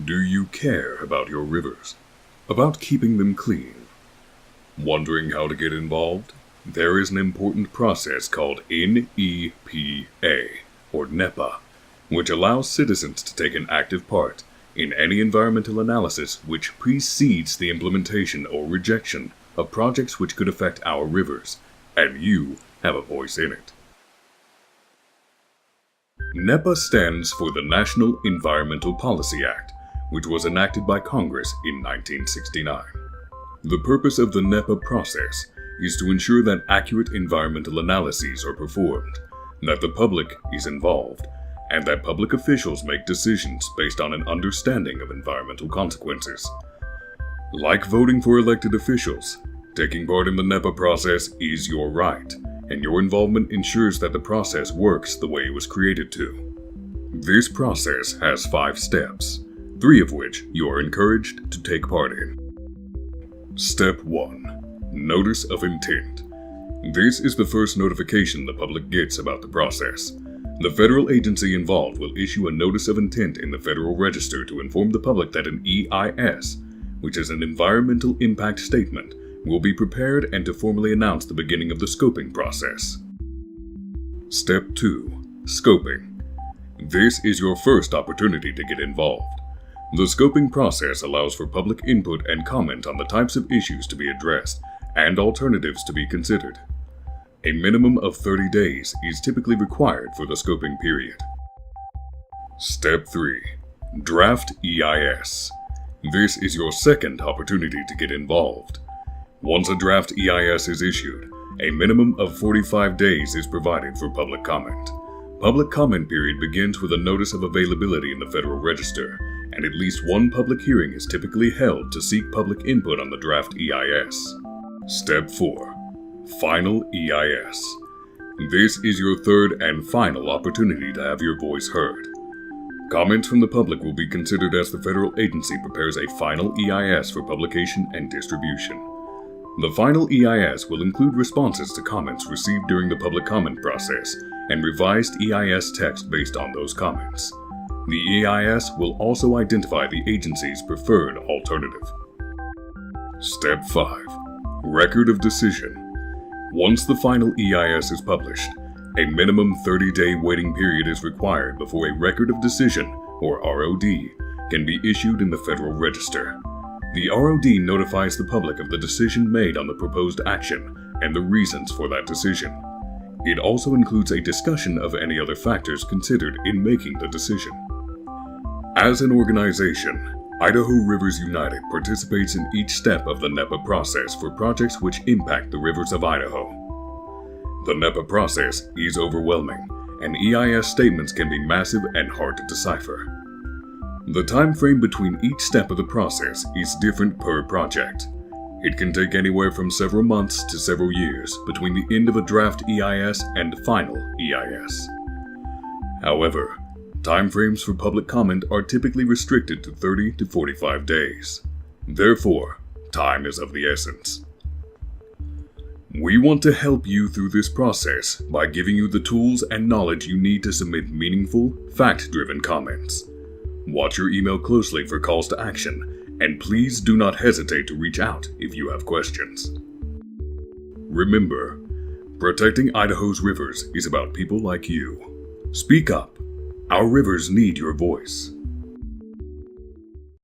Do you care about your rivers? About keeping them clean? Wondering how to get involved? There is an important process called NEPA, or NEPA, which allows citizens to take an active part in any environmental analysis which precedes the implementation or rejection of projects which could affect our rivers, and you have a voice in it. NEPA stands for the National Environmental Policy Act, which was enacted by Congress in 1969. The purpose of the NEPA process is to ensure that accurate environmental analyses are performed, that the public is involved, and that public officials make decisions based on an understanding of environmental consequences. Like voting for elected officials, taking part in the NEPA process is your right, and your involvement ensures that the process works the way it was created to. This process has 5 steps, 3 of which you are encouraged to take part in. Step 1. Notice of Intent. This is the first notification the public gets about the process. The federal agency involved will issue a Notice of Intent in the Federal Register to inform the public that an EIS, which is an Environmental Impact Statement, will be prepared and to formally announce the beginning of the scoping process. Step 2. Scoping. This is your first opportunity to get involved. The scoping process allows for public input and comment on the types of issues to be addressed and alternatives to be considered. A minimum of 30 days is typically required for the scoping period. Step 3. Draft EIS. This is your second opportunity to get involved. Once a draft EIS is issued, a minimum of 45 days is provided for public comment. Public comment period begins with a notice of availability in the Federal Register, and at least one public hearing is typically held to seek public input on the draft EIS. Step 4. Final EIS. This is your third and final opportunity to have your voice heard. Comments from the public will be considered as the federal agency prepares a final EIS for publication and distribution. The final EIS will include responses to comments received during the public comment process and revised EIS text based on those comments. The EIS will also identify the agency's preferred alternative. Step 5. Record of Decision. Once the final EIS is published, a minimum 30-day waiting period is required before a Record of Decision, or ROD, can be issued in the Federal Register. The ROD notifies the public of the decision made on the proposed action and the reasons for that decision. It also includes a discussion of any other factors considered in making the decision. As an organization, Idaho Rivers United participates in each step of the NEPA process for projects which impact the rivers of Idaho. The NEPA process is overwhelming, and EIS statements can be massive and hard to decipher. The time frame between each step of the process is different per project. It can take anywhere from several months to several years between the end of a draft EIS and final EIS. However, timeframes for public comment are typically restricted to 30 to 45 days. Therefore, time is of the essence. We want to help you through this process by giving you the tools and knowledge you need to submit meaningful, fact-driven comments. Watch your email closely for calls to action, and please do not hesitate to reach out if you have questions. Remember, protecting Idaho's rivers is about people like you. Speak up. Our rivers need your voice.